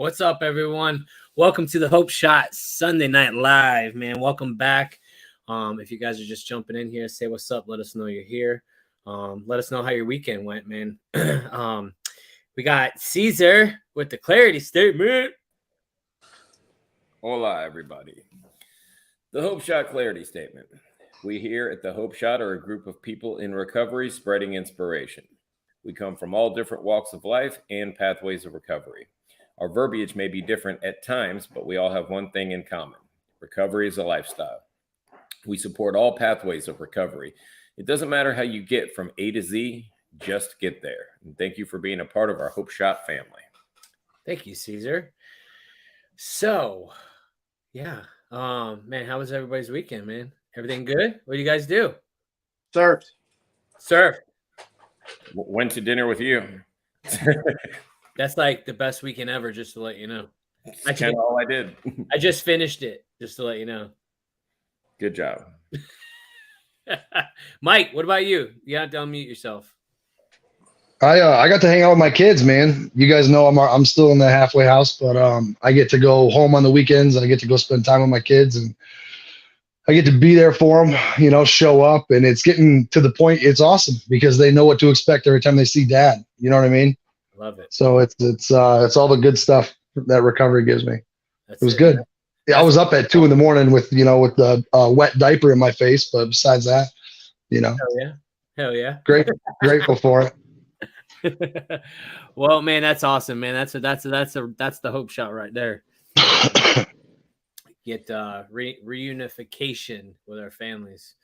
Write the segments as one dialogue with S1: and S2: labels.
S1: What's up, everyone? Welcome to the Hope Shot Sunday Night Live, man. Welcome back. If you guys are just jumping in here, say what's up. Let us know you're here. Let us know how your weekend went, man. We got Caesar with the clarity statement.
S2: Hola, everybody. The Hope Shot clarity statement. We here at the Hope Shot are a group of people in recovery spreading inspiration. We come from all different walks of life and pathways of recovery. Our verbiage may be different at times, but we all have one thing in common. Recovery is a lifestyle. We support all pathways of recovery. It doesn't matter how you get from A to Z, just get there. And thank you for being a part of our Hope Shot family.
S1: Thank you, Caesar. So, yeah. Man, how was everybody's weekend, man? Everything good? What do you guys do?
S3: Surfed.
S1: Surf.
S2: Went to dinner with you.
S1: That's like the best weekend ever, just to let you know.
S2: That's kind of all I did.
S1: I just finished it, just to let you know.
S2: Good job.
S1: Mike, what about you? You have to unmute yourself.
S3: I got to hang out with my kids, man. You guys know I'm still in the halfway house, but I get to go home on the weekends. I get to go spend time with my kids, and I get to be there for them. Show up, and it's getting to the point. It's awesome because they know what to expect every time they see Dad. You know what I mean?
S1: Love it.
S3: So it's all the good stuff that recovery gives me. It was good. Yeah, I was up at 2 a.m. with the wet diaper in my face, but besides that,
S1: Hell yeah.
S3: Grateful for
S1: it. Well, man, that's awesome, man. That's the Hope Shot right there. Get reunification with our families.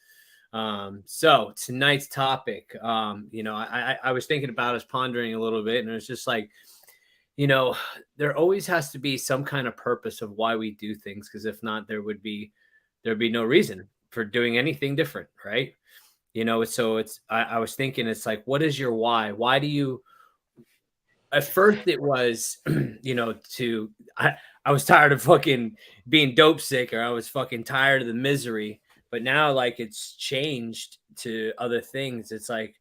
S1: So tonight's topic, I was thinking about us pondering a little bit, and it was just like, there always has to be some kind of purpose of why we do things, because if not, there'd be no reason for doing anything different, right? So I was thinking, it's like, what is your why? Why do you? At first, it was, I was tired of fucking being dope sick, or I was fucking tired of the misery. But now, like, it's changed to other things. It's like,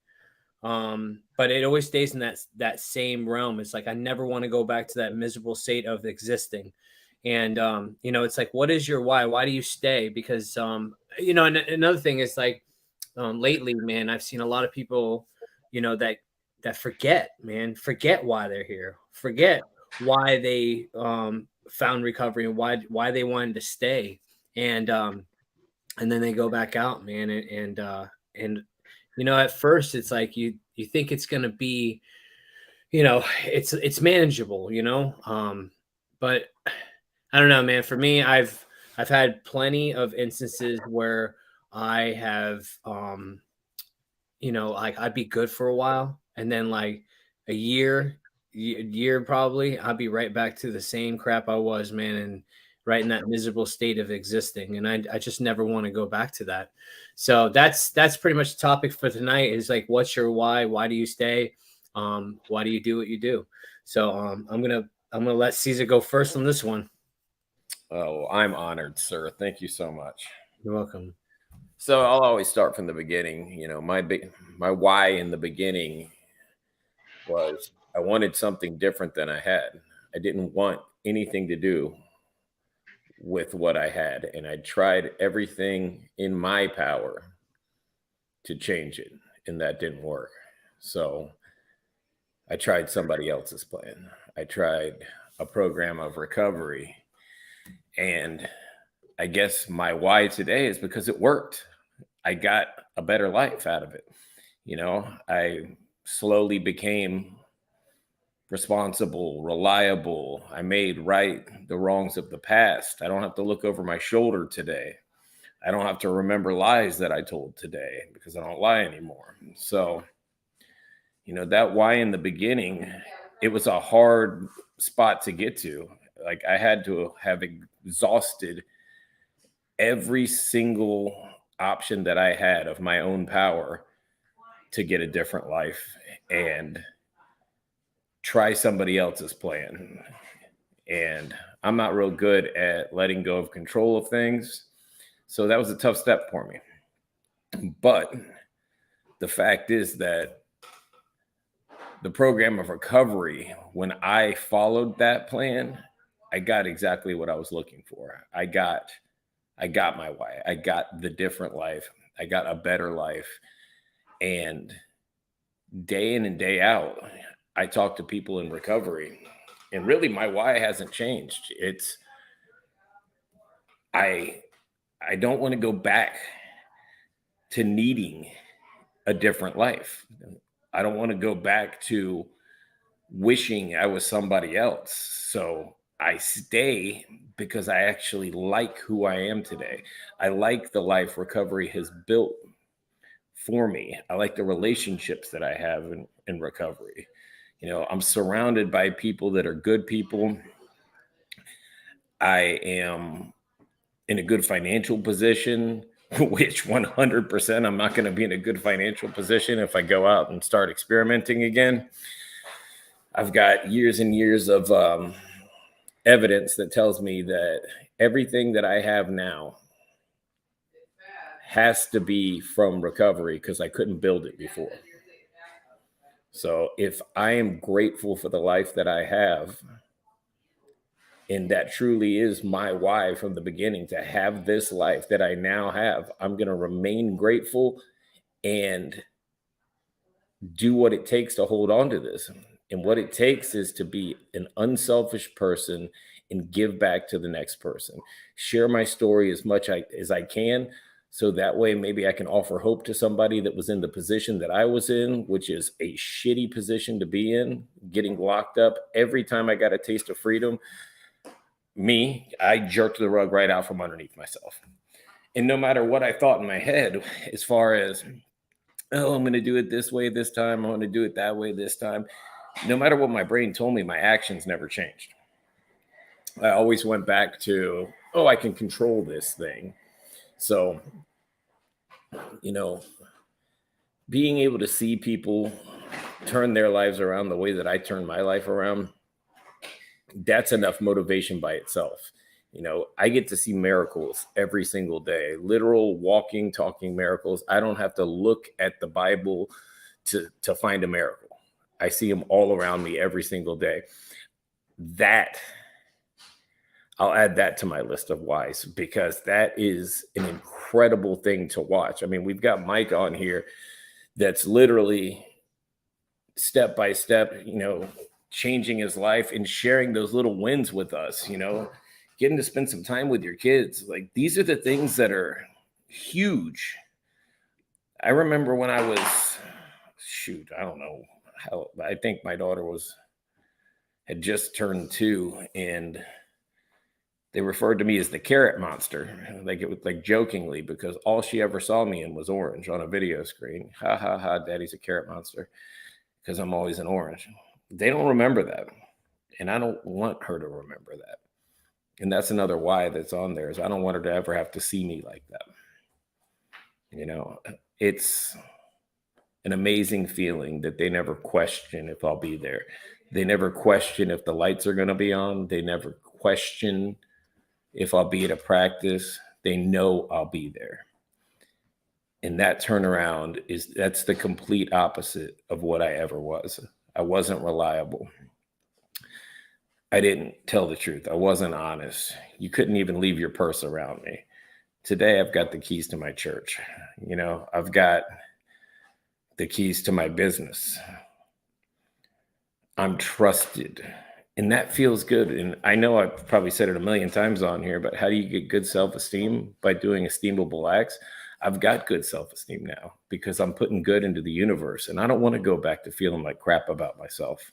S1: but it always stays in that same realm. It's like, I never want to go back to that miserable state of existing. And, it's like, what is your why? Why do you stay? Because, and another thing is like, lately, man, I've seen a lot of people, that forget why they're here, forget why they, found recovery and why they wanted to stay. And then they go back out, man. And at first it's like, you think it's going to be, it's manageable, but I don't know, man. For me, I've had plenty of instances where I have, like, I'd be good for a while, and then like a year probably, I'd be right back to the same crap I was, man, and right in that miserable state of existing. And I just never want to go back to that. So that's pretty much the topic for tonight, is like, what's your why? Why do you stay? Why do you do what you do? So I'm gonna let Caesar go first on this one.
S2: Oh, I'm honored, sir. Thank you so much.
S1: You're welcome.
S2: So I'll always start from the beginning. My why in the beginning was I wanted something different than I had. I didn't want anything to do with what I had, and I tried everything in my power to change it, and that didn't work. So I tried somebody else's plan. I tried a program of recovery, and I guess my why today is because it worked. I got a better life out of it. I slowly became responsible, reliable. I made right the wrongs of the past. I don't have to look over my shoulder today. I don't have to remember lies that I told today, because I don't lie anymore. So, that why in the beginning, it was a hard spot to get to. Like, I had to have exhausted every single option that I had of my own power to get a different life and try somebody else's plan. And I'm not real good at letting go of control of things. So that was a tough step for me. But the fact is that the program of recovery, when I followed that plan, I got exactly what I was looking for. I got my why. I got the different life. I got a better life. And day in and day out, I talk to people in recovery, and really my why hasn't changed. It's I don't want to go back to needing a different life. I don't want to go back to wishing I was somebody else. So I stay because I actually like who I am today. I like the life recovery has built for me. I like the relationships that I have in recovery. You know, I'm surrounded by people that are good people. I am in a good financial position, which 100% I'm not going to be in a good financial position if I go out and start experimenting again. I've got years and years of evidence that tells me that everything that I have now has to be from recovery because I couldn't build it before. So if I am grateful for the life that I have, and that truly is my why from the beginning, to have this life that I now have, I'm going to remain grateful and do what it takes to hold on to this. And what it takes is to be an unselfish person and give back to the next person. Share my story as much as I can. So that way, maybe I can offer hope to somebody that was in the position that I was in, which is a shitty position to be in, getting locked up. Every time I got a taste of freedom, I jerked the rug right out from underneath myself. And no matter what I thought in my head, as far as, oh, I'm going to do it this way this time, I'm going to do it that way this time, no matter what my brain told me, my actions never changed. I always went back to, oh, I can control this thing. So, you know, being able to see people turn their lives around the way that I turned my life around, that's enough motivation by itself. You know, I get to see miracles every single day, literal walking, talking miracles. I don't have to look at the Bible to find a miracle. I see them all around me every single day. I'll add that to my list of whys, because that is an incredible thing to watch. I mean, we've got Mike on here that's literally step by step, you know, changing his life and sharing those little wins with us, you know, getting to spend some time with your kids. Like, these are the things that are huge. I remember when I was, I don't know how, I think my daughter had just turned 2, and they referred to me as the carrot monster, like it was like jokingly, because all she ever saw me in was orange on a video screen. Ha ha ha, daddy's a carrot monster, because I'm always in orange. They don't remember that. And I don't want her to remember that. And that's another why that's on there, is I don't want her to ever have to see me like that. You know, it's an amazing feeling that they never question if I'll be there. They never question if the lights are going to be on. They never question if I'll be at a practice. They know I'll be there. And that turnaround that's the complete opposite of what I ever was. I wasn't reliable. I didn't tell the truth. I wasn't honest. You couldn't even leave your purse around me. Today, I've got the keys to my church. You know, I've got the keys to my business. I'm trusted. And that feels good. And I know I've probably said it a million times on here, but how do you get good self-esteem? By doing esteemable acts. I've got good self-esteem now because I'm putting good into the universe, and I don't want to go back to feeling like crap about myself.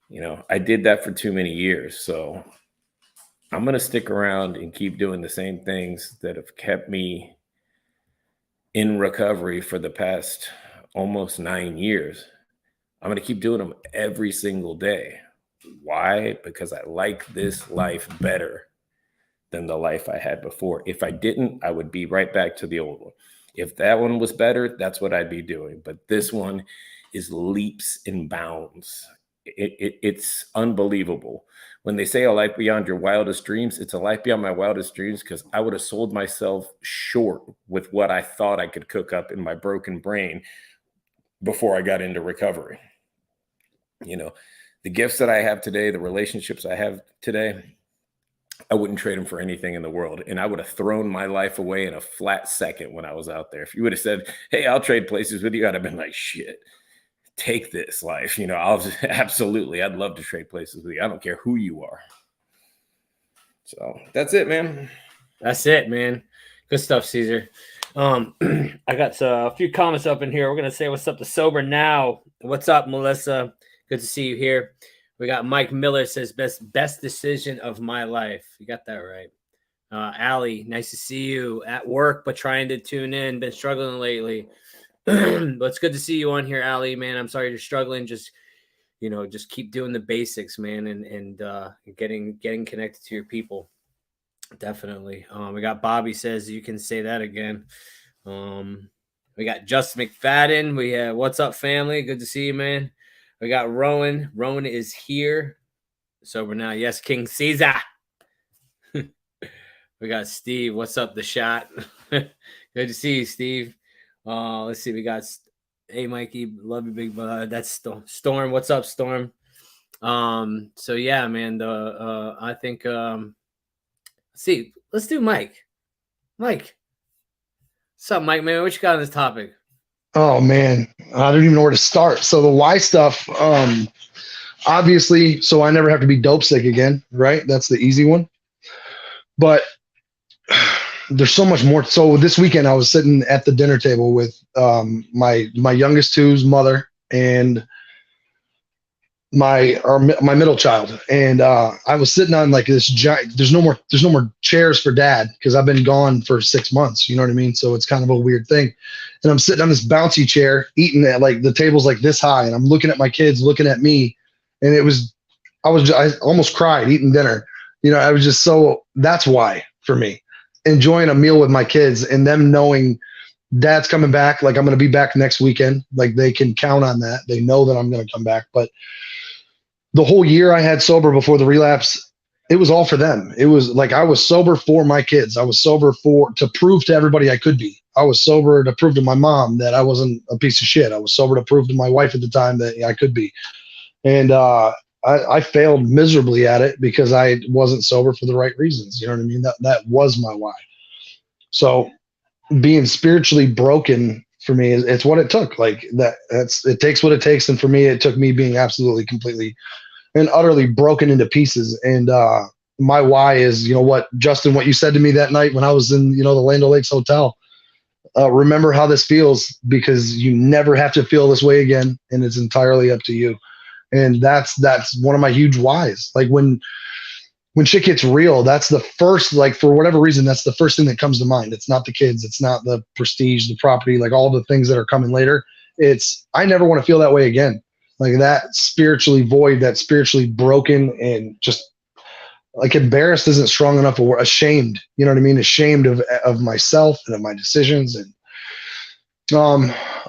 S2: You know, I did that for too many years. So I'm going to stick around and keep doing the same things that have kept me in recovery for the past almost 9 years. I'm going to keep doing them every single day. Why? Because I like this life better than the life I had before. If I didn't, I would be right back to the old one. If that one was better, that's what I'd be doing. But this one is leaps and bounds. It's unbelievable. When they say a life beyond your wildest dreams, it's a life beyond my wildest dreams, because I would have sold myself short with what I thought I could cook up in my broken brain before I got into recovery. You know, the gifts that I have today, the relationships I have today, I wouldn't trade them for anything in the world. And I would have thrown my life away in a flat second when I was out there. If you would have said, hey, I'll trade places with you, I'd have been like, shit, take this life. You know, absolutely. I'd love to trade places with you. I don't care who you are. So that's it, man.
S1: That's it, man. Good stuff, Caesar. I got a few comments up in here. We're going to say what's up to Sober Now. What's up, Melissa? Good to see you here. We got Mike Miller says best decision of my life. You got that right. Allie, nice to see you at work, but trying to tune in. Been struggling lately. But it's good to see you on here, Allie, man. I'm sorry you're struggling. Just keep doing the basics, man, and getting connected to your people. Definitely. We got Bobby says you can say that again. We got Justin McFadden. We have what's up, family? Good to see you, man. We got Rowan. Rowan is here. Sober Now. Yes, King Caesar. We got Steve. What's up, the shot? Good to see you, Steve. Let's see. We got hey, Mikey. Love you, big bud. That's Storm. What's up, Storm? So yeah, man. I think let's see. Let's do Mike. Mike. What's up, Mike, man? What you got on this topic?
S3: Oh man, I don't even know where to start. So the why stuff, obviously, so I never have to be dope sick again, right? That's the easy one. But there's so much more. So this weekend I was sitting at the dinner table with my youngest two's mother and my middle child, and I was sitting on like this giant. There's no more chairs for dad because I've been gone for 6 months. You know what I mean? So it's kind of a weird thing. And I'm sitting on this bouncy chair, eating at like the table's like this high, and I'm looking at my kids, looking at me, and I almost cried eating dinner. You know, I was just that's why for me, enjoying a meal with my kids and them knowing dad's coming back. Like I'm going to be back next weekend. Like they can count on that. They know that I'm going to come back, but the whole year I had sober before the relapse, it was all for them. It was like I was sober for my kids. I was sober to prove to everybody I could be. I was sober to prove to my mom that I wasn't a piece of shit. I was sober to prove to my wife at the time that I could be. And I failed miserably at it because I wasn't sober for the right reasons. You know what I mean? That was my why. So being spiritually broken for me, it's what it took. Like it takes what it takes. And for me, it took me being absolutely, completely and utterly broken into pieces. And my why is, you know what, Justin, what you said to me that night when I was in, the Land O'Lakes hotel, remember how this feels because you never have to feel this way again. And it's entirely up to you. And that's one of my huge whys. Like when shit gets real, that's the first, like for whatever reason, that's the first thing that comes to mind. It's not the kids. It's not the prestige, the property, like all the things that are coming later. I never want to feel that way again. Like that spiritually void, that spiritually broken and just like embarrassed isn't strong enough or ashamed. You know what I mean? Ashamed of myself and of my decisions. And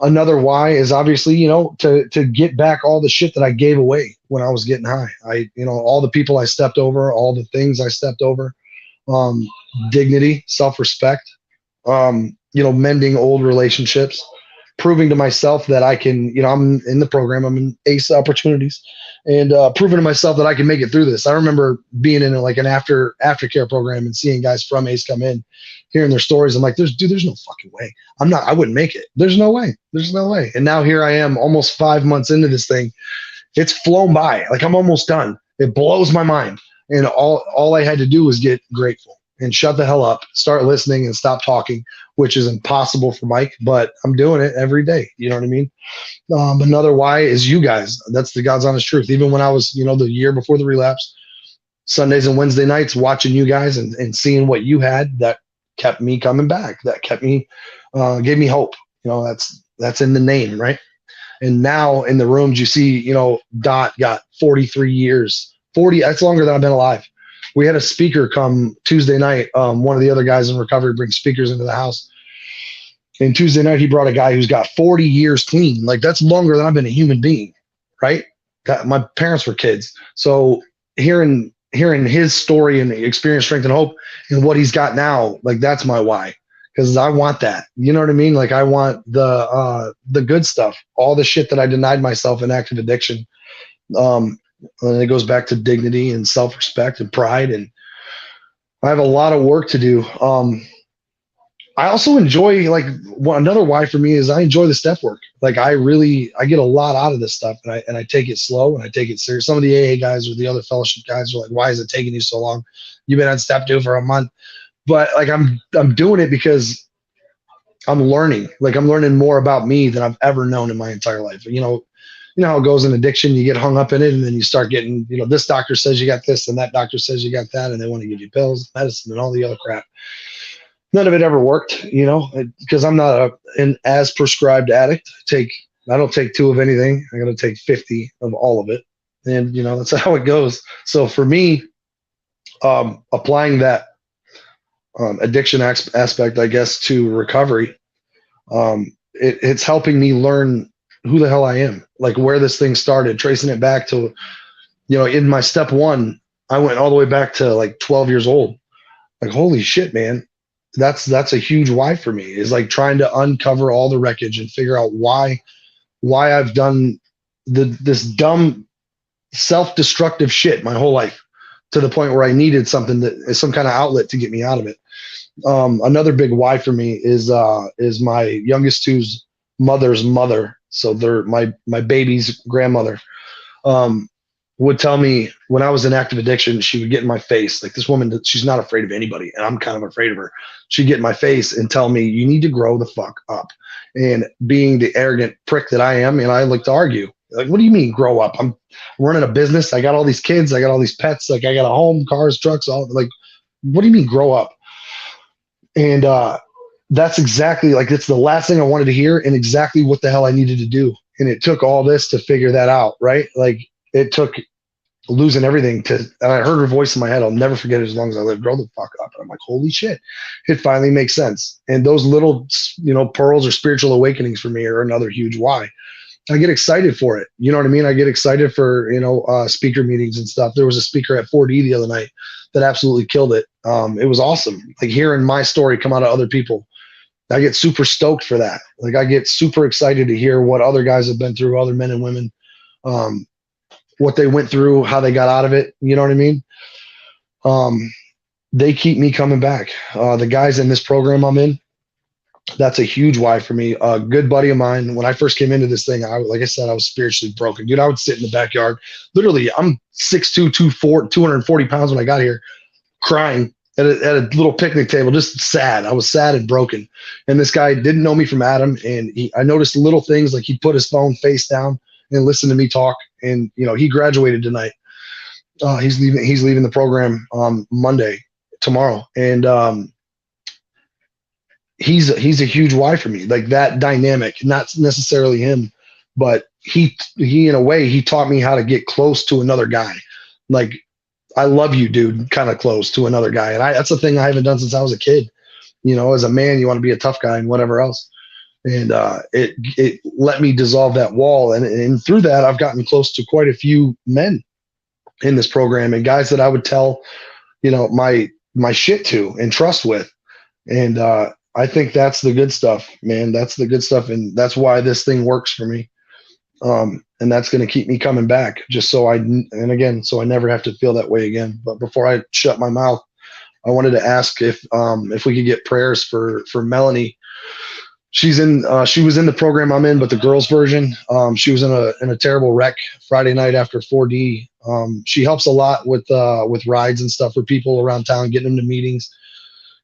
S3: another why is obviously, to get back all the shit that I gave away when I was getting high. All the people I stepped over, all the things I stepped over, dignity, self-respect, mending old relationships, proving to myself that I can, I'm in the program, I'm in ACE opportunities, and proving to myself that I can make it through this. I remember being in like an aftercare program and seeing guys from ACE come in, hearing their stories. I'm like, there's no fucking way. I wouldn't make it. There's no way. And now here I am almost 5 months into this thing. It's flown by. Like I'm almost done. It blows my mind. And all I had to do was get grateful and shut the hell up, start listening and stop talking, which is impossible for Mike, but I'm doing it every day. You know what I mean? Another why is you guys. That's the God's honest truth. Even when I was, the year before the relapse, Sundays and Wednesday nights, watching you guys and seeing what you had, that kept me coming back. That kept me, gave me hope. That's in the name, right? And now in the rooms, you see, Dot got 43 years. 40, that's longer than I've been alive. We had a speaker come Tuesday night. One of the other guys in recovery brings speakers into the house. And Tuesday night, he brought a guy who's got 40 years clean. Like that's longer than I've been a human being, right? My parents were kids. So hearing his story and experience, strength, and hope and what he's got now, like that's my why. because I want that. You know what I mean? Like I want the good stuff, all the shit that I denied myself in active addiction. And it goes back to dignity and self-respect and pride, and I have a lot of work to do. I also enjoy another why for me is I enjoy the step work. Like I get a lot out of this stuff, and I take it slow and I take it serious. Some of the AA guys or the other fellowship guys are like, "Why is it taking you so long? You've been on step 2 for a month." But like I'm doing it because I'm learning. Like I'm learning more about me than I've ever known in my entire life. You know how it goes in addiction. You get hung up in it, and then you start getting, this doctor says you got this, and that doctor says you got that, and they want to give you pills, medicine, and all the other crap. None of it ever worked, because I'm not an as prescribed addict. I don't take 2 of anything. I got to take 50 of all of it, and that's how it goes. So for me, applying that addiction aspect, I guess, to recovery, it's helping me learn who the hell I am, like where this thing started, tracing it back to, in my step 1, I went all the way back to like 12 years old. Like, holy shit, man. That's a huge why for me, is like trying to uncover all the wreckage and figure out why I've done this dumb self-destructive shit my whole life, to the point where I needed something that is some kind of outlet to get me out of it. Another big why for me is my youngest 2's mother's mother. So they're my baby's grandmother. Would tell me when I was in active addiction, she would get in my face. Like, this woman, she's not afraid of anybody, and I'm kind of afraid of her. She'd get in my face and tell me, "You need to grow the fuck up." And being the arrogant prick that I am, and I like to argue, like, what do you mean grow up? I'm running a business. I got all these kids. I got all these pets. Like, I got a home, cars, trucks, all. Like, what do you mean grow up? And that's exactly, like, it's the last thing I wanted to hear, and exactly what the hell I needed to do. And it took all this to figure that out, right? Like, it took losing everything and I heard her voice in my head. I'll never forget it as long as I live. Grow the fuck up. And I'm like, holy shit, it finally makes sense. And those little, pearls or spiritual awakenings for me are another huge why. I get excited for it. You know what I mean? I get excited for, speaker meetings and stuff. There was a speaker at 4D the other night that absolutely killed it. It was awesome. Like, hearing my story come out of other people, I get super stoked for that. Like, I get super excited to hear what other guys have been through, other men and women, what they went through, how they got out of it. You know what I mean? They keep me coming back. The guys in this program I'm in, that's a huge why for me. A good buddy of mine, when I first came into this thing, like I said, I was spiritually broken. Dude, I would sit in the backyard. Literally, I'm 6'2", 240 pounds when I got here, crying at a little picnic table, just sad. I was sad and broken. And this guy didn't know me from Adam, and I noticed little things, like he'd put his phone face down and listen to me talk. And he graduated tonight. He's leaving the program Monday, tomorrow, and he's a huge why for me. Like, that dynamic, not necessarily him, but he in a way, he taught me how to get close to another guy. Like, I love you, dude, kind of close to another guy. And that's a thing I haven't done since I was a kid. As a man, you want to be a tough guy and whatever else. And it let me dissolve that wall. And through that, I've gotten close to quite a few men in this program, and guys that I would tell, my shit to and trust with. And I think that's the good stuff, man. That's the good stuff. And that's why this thing works for me. And that's going to keep me coming back, just so I never have to feel that way again. But before I shut my mouth, I wanted to ask if we could get prayers for Melanie. She was in the program I'm in, but the girls version. She was in a terrible wreck Friday night after 4D. She helps a lot with rides and stuff for people around town, getting them to meetings,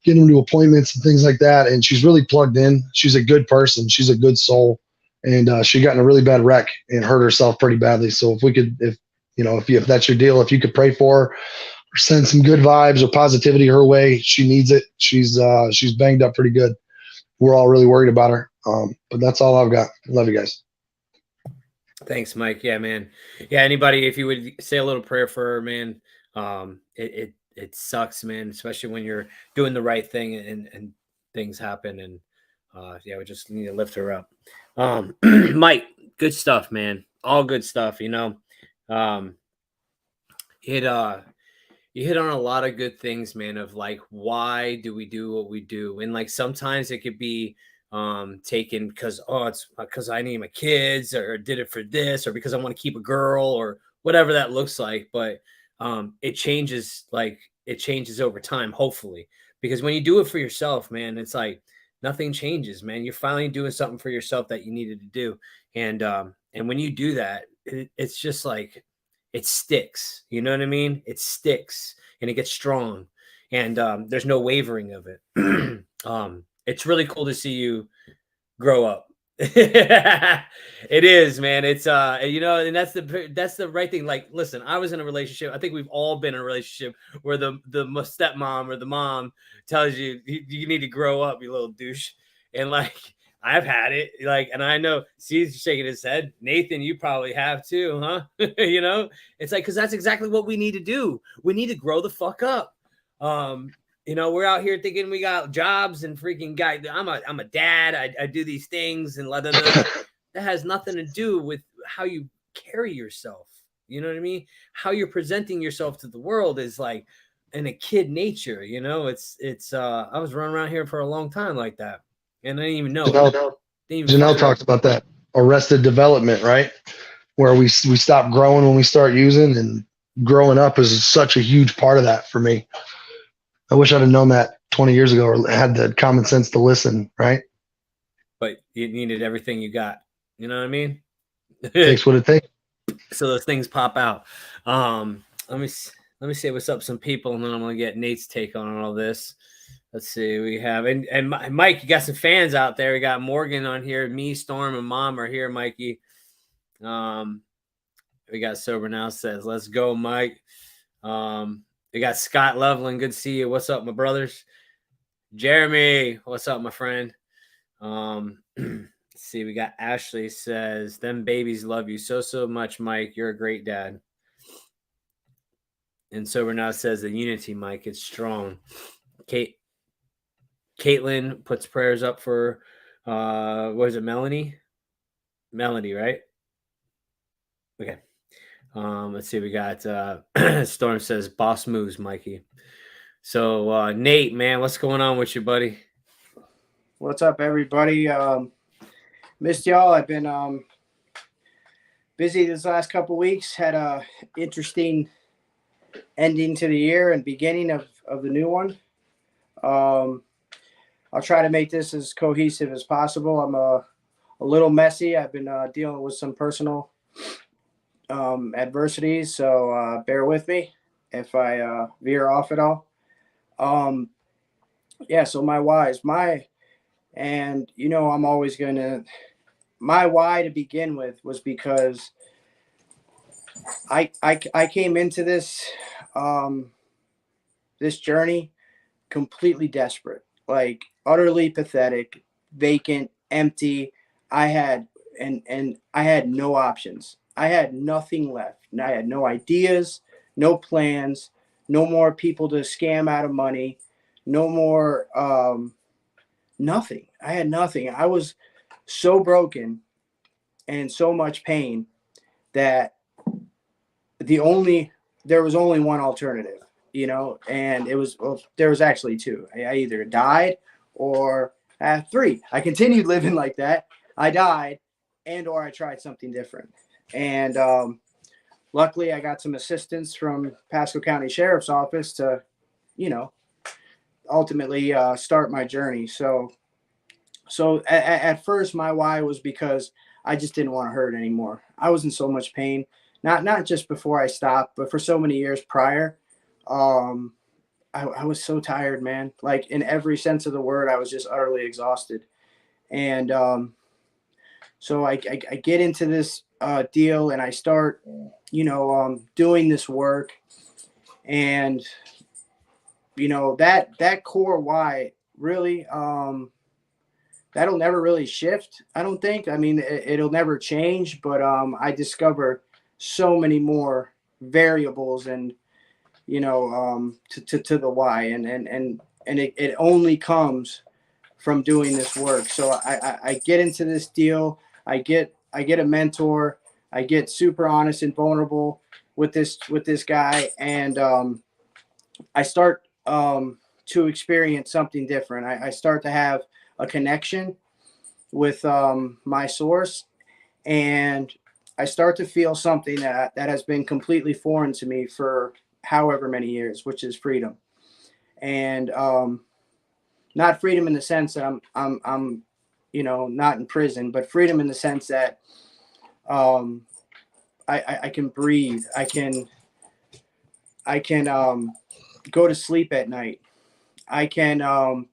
S3: getting them to appointments and things like that. And she's really plugged in. She's a good person. She's a good soul. And she got in a really bad wreck and hurt herself pretty badly. So if that's your deal, if you could pray for her or send some good vibes or positivity her way, she needs it. She's banged up pretty good. We're all really worried about her. But that's all I've got. Love you guys.
S1: Thanks, Mike. Yeah, man. Yeah, anybody, if you would say a little prayer for her, man, it sucks, man, especially when you're doing the right thing and things happen. And we just need to lift her up. Mike, good stuff, man. All good stuff, You hit on a lot of good things, man, of like why do we do what we do? And like sometimes it could be taken because it's because I need my kids or did it for this or because I want to keep a girl or whatever that looks like. But it changes it changes over time, hopefully. Because when you do it for yourself, man, it's like nothing changes, man. You're finally doing something for yourself that you needed to do. And when you do that, it's just like it sticks. You know what I mean? It sticks and it gets strong, and there's no wavering of it. It's really cool to see you grow up. It is, man. It's and that's the right thing. Like, listen, I was in a relationship. I think we've all been in a relationship where the stepmom or the mom tells you you need to grow up, you little douche. And like I've had it, like, and I know he's shaking his head. Nathan, you probably have too, huh? It's like because that's exactly what we need to do. We need to grow the fuck up. We're out here thinking we got jobs and freaking guy. I'm a dad. I do these things and that has nothing to do with how you carry yourself. You know what I mean? How you're presenting yourself to the world is like in a kid nature. It's I was running around here for a long time like that, and I didn't even know.
S3: Janelle talked about that arrested development, right? Where we stop growing when we start using, and growing up is such a huge part of that for me. I wish I'd have known that 20 years ago or had the common sense to listen, right?
S1: But you needed everything you got. You know what I mean?
S3: It takes what it takes.
S1: So those things pop out. Let me say what's up some people, and then I'm going to get Nate's take on all this. Let's see. We have, and Mike, you got some fans out there. We got Morgan on here. Me, Storm, and Mom are here, Mikey. We got Sober Now says, let's go, Mike. We got Scott Loveland. Good to see you. What's up, my brothers? Jeremy, what's up, my friend? Let's see. We got Ashley says, them babies love you so much, Mike. You're a great dad. And Sober Now says, the unity, Mike, it's strong. Caitlin puts prayers up for, what is it, Melanie? Melody, right? Okay. Let's see. We got Storm says boss moves, Mikey. So Nate, man, what's going on with you, buddy?
S4: What's up, everybody? Missed y'all. I've been busy this last couple weeks. Had a interesting ending to the year and beginning of the new one. I'll try to make this as cohesive as possible. I'm a little messy. I've been dealing with some personal adversities, so bear with me if I veer off at all. So my whys, I'm always gonna, my why to begin with was because I came into this this journey completely desperate, like utterly pathetic, vacant, empty. I had no options. I had nothing left. And I had no ideas, no plans, no more people to scam out of money, no more nothing. I had nothing. I was so broken and in so much pain that there was only one alternative, and there was actually two. I either died or three. I continued living like that. I died or I tried something different. And luckily I got some assistance from Pasco County Sheriff's Office to, ultimately start my journey. So at first my why was because I just didn't want to hurt anymore. I was in so much pain, not just before I stopped, but for so many years prior. I was so tired, man. Like in every sense of the word, I was just utterly exhausted. And so I get into this deal and I start, doing this work, and that core why really that'll never really shift. I don't think. I mean, it'll never change, but I discover so many more variables and to the why, and it only comes from doing this work. So I get into this deal. I get a mentor. I get super honest and vulnerable with this guy, and I start to experience something different. I start to have a connection with my source, and I start to feel something that has been completely foreign to me for however many years, which is freedom. And not freedom in the sense that I'm not in prison, but freedom in the sense that I can breathe. I can go to sleep at night. I can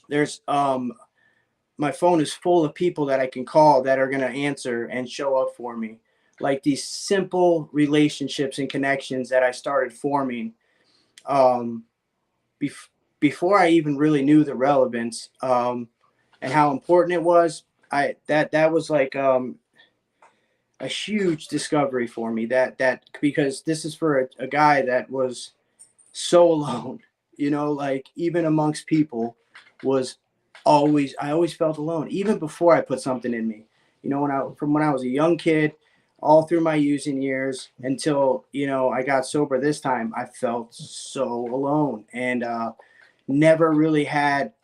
S4: there's my phone is full of people that I can call that are going to answer and show up for me. Like these simple relationships and connections that I started forming before I even really knew the relevance and how important it was. That was like a huge discovery for me. That because this is for a guy that was so alone, like even amongst people was I always felt alone, even before I put something in me. From when I was a young kid, all through my using years until I got sober this time, I felt so alone and never really had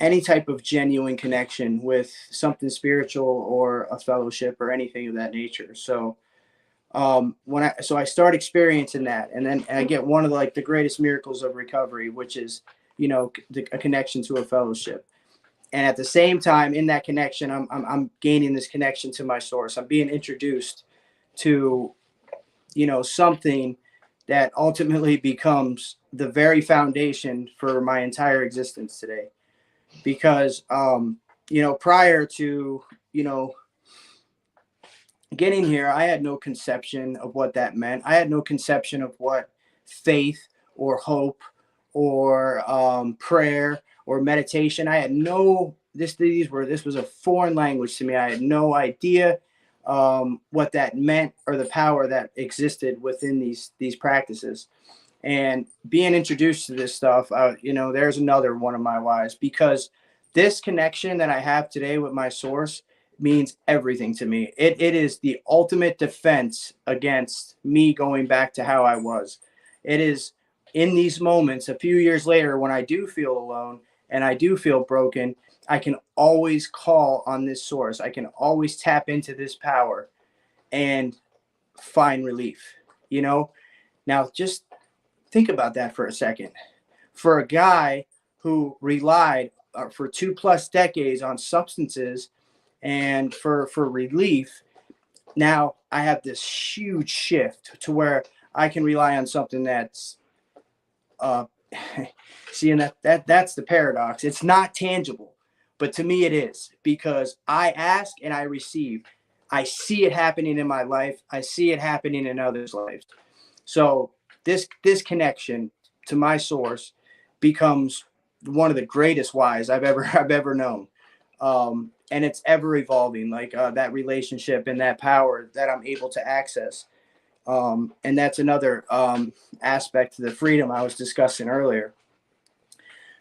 S4: any type of genuine connection with something spiritual or a fellowship or anything of that nature. So I start experiencing that, and then I get one of the greatest miracles of recovery, which is a connection to a fellowship. And at the same time, in that connection, I'm gaining this connection to my source. I'm being introduced to something that ultimately becomes the very foundation for my entire existence today. Because prior to getting here, I had no conception of what that meant. I had no conception of what faith or hope or prayer or meditation. I had this was a foreign language to me. I had no idea what that meant or the power that existed within these practices. And being introduced to this stuff, there's another one of my whys, because this connection that I have today with my source means everything to me. It is the ultimate defense against me going back to how I was. It is in these moments, a few years later, when I do feel alone and I do feel broken, I can always call on this source. I can always tap into this power and find relief. Now just think about that for a second. For a guy who relied for 2+ decades on substances and for relief, now I have this huge shift to where I can rely on something that's seeing that's the paradox. It's not tangible, but to me it is, because I ask and I receive. I see it happening in my life. I see it happening in others' lives. So this connection to my source becomes one of the greatest whys I've ever known. And it's ever evolving, like that relationship and that power that I'm able to access. And that's another aspect to the freedom I was discussing earlier.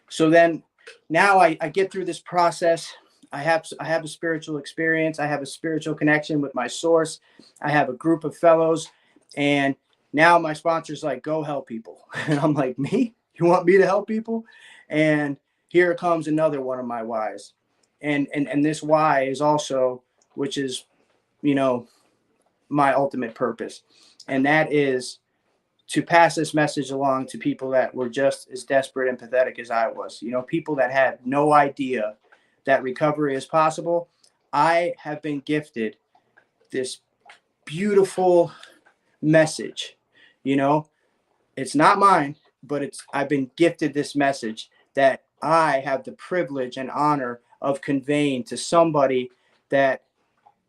S4: So then now I get through this process. I have a spiritual experience. I have a spiritual connection with my source. I have a group of fellows, and now my sponsor's like, go help people. And I'm like, me? You want me to help people? And here comes another one of my whys. And this why is also, which is, my ultimate purpose. And that is to pass this message along to people that were just as desperate and pathetic as I was. People that had no idea that recovery is possible. I have been gifted this beautiful message. It's not mine, but I've been gifted this message that I have the privilege and honor of conveying to somebody that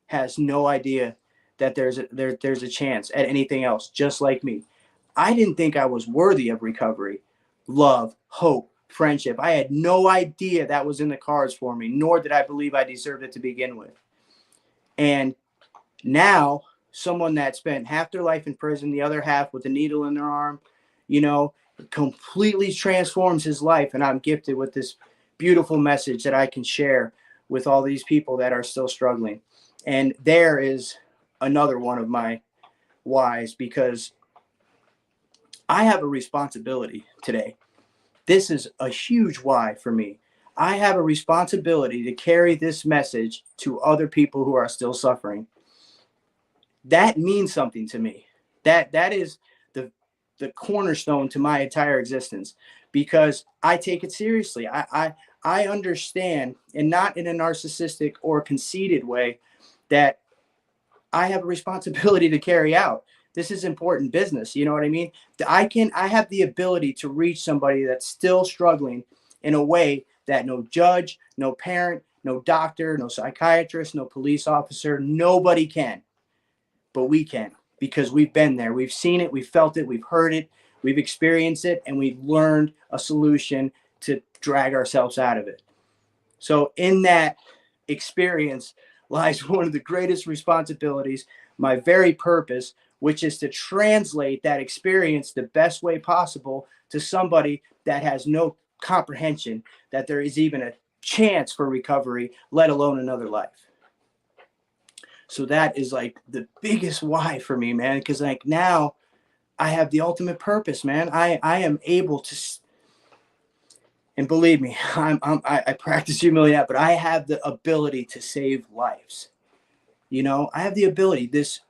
S4: has no idea that there's a chance at anything else, just like me. I didn't think I was worthy of recovery, love, hope, friendship. I had no idea that was in the cards for me, nor did I believe I deserved it to begin with. And now, someone that spent half their life in prison, the other half with a needle in their arm, completely transforms his life. And I'm gifted with this beautiful message that I can share with all these people that are still struggling. And there is another one of my whys, because I have a responsibility today. This is a huge why for me. I have a responsibility to carry this message to other people who are still suffering. That means something to me. That is the cornerstone to my entire existence, because I take it seriously. I understand, and not in a narcissistic or conceited way, that I have a responsibility to carry out. This is important business. You know what I mean? I have the ability to reach somebody that's still struggling in a way that no judge, no parent, no doctor, no psychiatrist, no police officer, nobody can. But we can, because we've been there. We've seen it, we've felt it, we've heard it, we've experienced it, and we've learned a solution to drag ourselves out of it. So in that experience lies one of the greatest responsibilities, my very purpose, which is to translate that experience the best way possible to somebody that has no comprehension that there is even a chance for recovery, let alone another life. So that is like the biggest why for me, man, because like now I have the ultimate purpose, man. I am able to, and believe me, I practice humility, but I have the ability to save lives. You know, I have the ability, this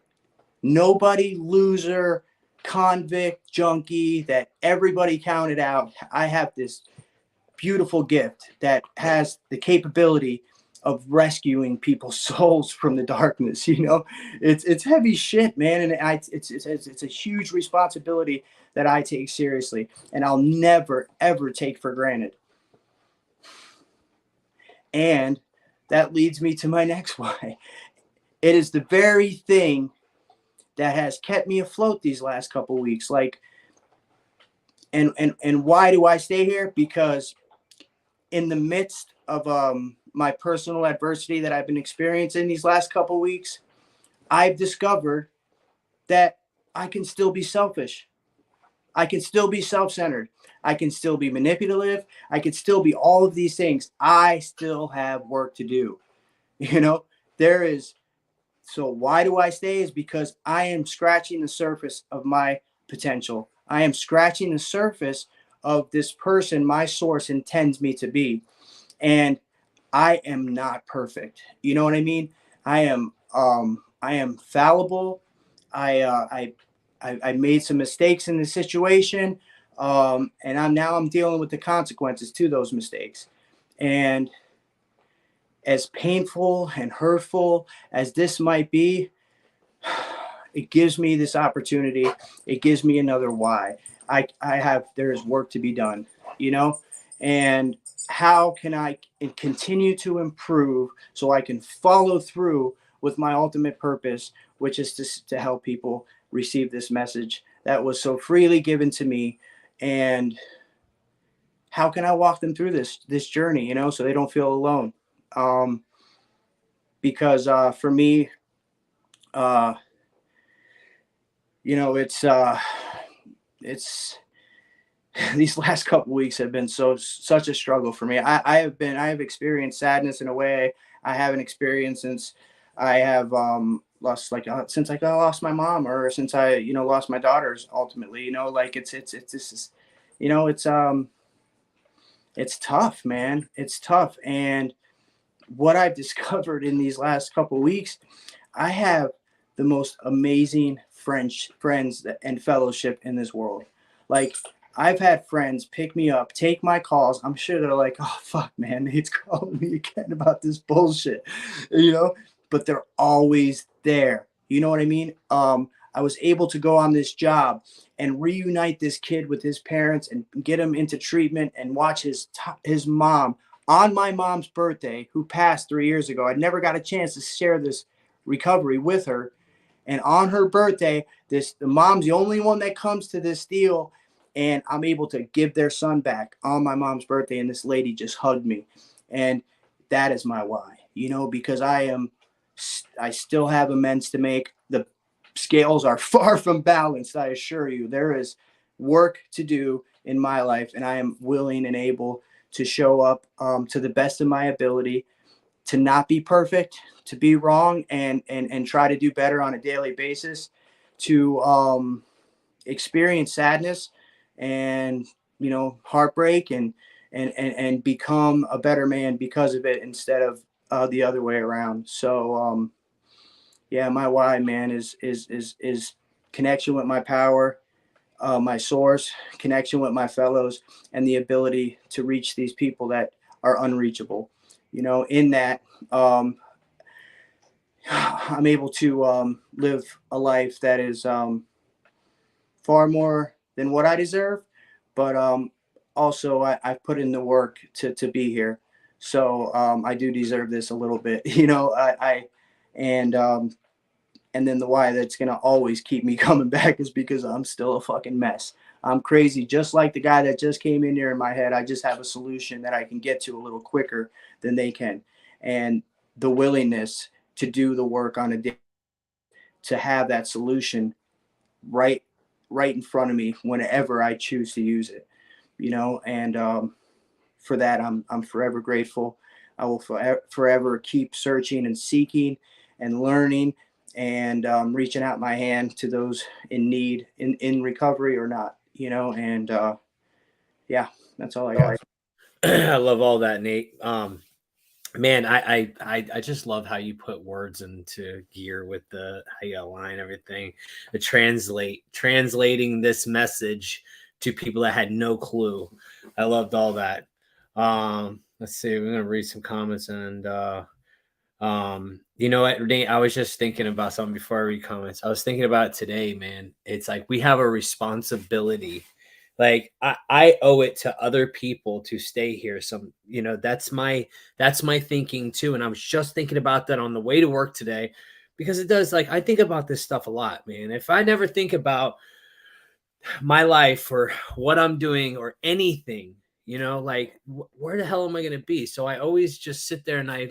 S4: nobody, loser, convict, junkie that everybody counted out. I have this beautiful gift that has the capability of rescuing people's souls from the darkness. You know, it's heavy shit, man. And it's a huge responsibility that I take seriously, and I'll never, ever take for granted. And that leads me to my next why. It is the very thing that has kept me afloat these last couple of weeks. Like, and why do I stay here? Because in the midst of my personal adversity that I've been experiencing these last couple of weeks, I've discovered that I can still be selfish. I can still be self-centered. I can still be manipulative. I can still be all of these things. I still have work to do. You know, there is. So why do I stay? Is because I am scratching the surface of my potential. I am scratching the surface of this person my source intends me to be. And I am not perfect. You know what I mean? I am fallible. I made some mistakes in the situation. And I'm dealing with the consequences to those mistakes. And as painful and hurtful as this might be, it gives me this opportunity. It gives me another why. There is work to be done, you know, and how can I continue to improve so I can follow through with my ultimate purpose, which is to help people receive this message that was so freely given to me. And how can I walk them through this journey, you know, so they don't feel alone. Because for me, you know, it's these last couple of weeks have been such a struggle for me. I have experienced sadness in a way I haven't experienced since I have lost, like, since I lost my mom, or since I, you know, lost my daughters ultimately, you know, like it's you know, it's tough, man. It's tough. And what I've discovered in these last couple of weeks, I have the most amazing friends and fellowship in this world. Like, I've had friends pick me up, take my calls. I'm sure they're like, oh, fuck, man, Nate's calling me again about this bullshit, you know, but they're always there. You know what I mean? I was able to go on this job and reunite this kid with his parents and get him into treatment and watch his mom on my mom's birthday, who passed 3 years ago. I never got a chance to share this recovery with her. And on her birthday, the mom's the only one that comes to this deal, and I'm able to give their son back on my mom's birthday. And this lady just hugged me. And that is my why, you know, because I still have amends to make. The scales are far from balanced. I assure you, there is work to do in my life, and I am willing and able to show up to the best of my ability, to not be perfect, to be wrong, and try to do better on a daily basis, to experience sadness and, you know, heartbreak and become a better man because of it instead of the other way around. So yeah, my why, man, is connection with my power, my source, connection with my fellows, and the ability to reach these people that are unreachable. You know, in that, I'm able to live a life that is far more than what I deserve, but also I've put in the work to be here. So I do deserve this a little bit, you know. And and then the why that's gonna always keep me coming back is because I'm still a fucking mess. I'm crazy, just like the guy that just came in here in my head. I just have a solution that I can get to a little quicker than they can, and the willingness to do the work on a day to have that solution right right in front of me whenever I choose to use it, you know. And for that, I'm forever grateful. I will forever keep searching and seeking and learning and reaching out my hand to those in need, in recovery or not, you know. And yeah, that's all I got.
S1: I love all that, Nate. Man, I just love how you put words into gear with the how you align everything, the translating this message to people that had no clue. I loved all that. Let's see, we're gonna read some comments and you know what, Nate, I was just thinking about something before I read comments. I was thinking about it today, man. It's like we have a responsibility. Like I owe it to other people to stay here. Some, you know, that's my thinking too. And I was just thinking about that on the way to work today because it does, like, I think about this stuff a lot, man. If I never think about my life or what I'm doing or anything, you know, like where the hell am I going to be? So I always just sit there and I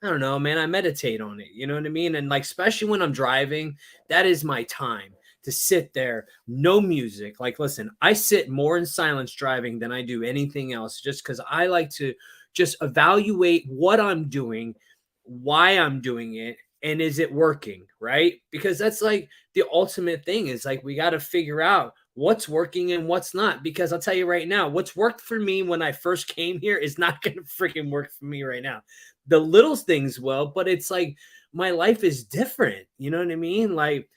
S1: don't know, man, I meditate on it. You know what I mean? And like, especially when I'm driving, that is my time to sit there, no music. Like, listen, I sit more in silence driving than I do anything else, just because I like to just evaluate what I'm doing, why I'm doing it, and is it working, right? Because that's like the ultimate thing is like, we got to figure out what's working and what's not. Because I'll tell you right now, what's worked for me when I first came here is not going to freaking work for me right now. The little things will, but it's like my life is different. You know what I mean? Like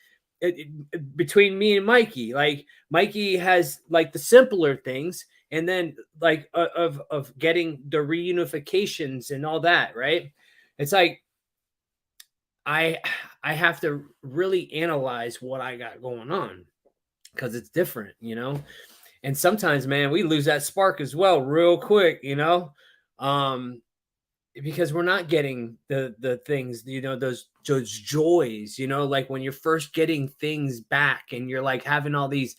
S1: between me and Mikey, like Mikey has like the simpler things, and then like of getting the reunifications and all that, right? It's like I have to really analyze what I got going on because it's different, you know. And sometimes, man, we lose that spark as well real quick, you know. Because we're not getting the things, you know, those joys, you know, like when you're first getting things back and you're like having all these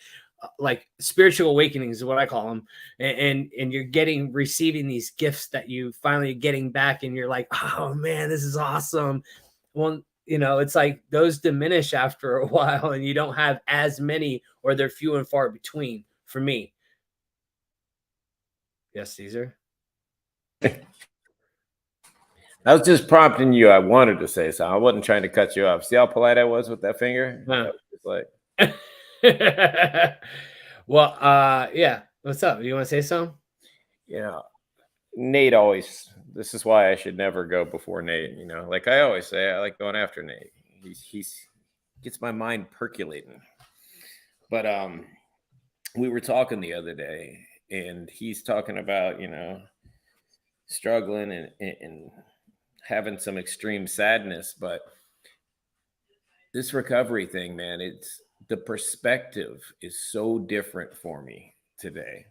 S1: like spiritual awakenings is what I call them, and you're receiving these gifts that you finally getting back, and you're like, oh man, this is awesome. Well, you know, it's like those diminish after a while, and you don't have as many, or they're few and far between. For me, yes, Caesar.
S2: I was just prompting you. I wanted to say so. I wasn't trying to cut you off. See how polite I was with that finger?
S1: Huh.
S2: Just like,
S1: well, yeah. What's up? You want to say something?
S2: you know, Nate always. This is why I should never go before Nate. You know, like I always say, I like going after Nate. He's gets my mind percolating. But we were talking the other day, and he's talking about, you know, struggling and having some extreme sadness. But this recovery thing, man, it's the perspective is so different for me today.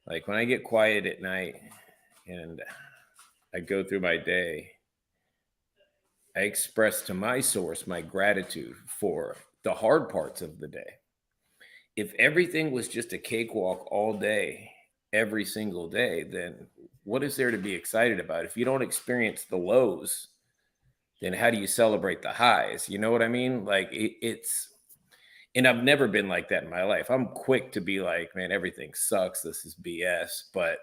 S2: Like when I get quiet at night and I go through my day, I express to my source my gratitude for the hard parts of the day. If everything was just a cakewalk all day, every single day, then what is there to be excited about? If you don't experience the lows, then how do you celebrate the highs? You know what I mean? Like it's, and I've never been like that in my life. I'm quick to be like, man, everything sucks. This is BS. But,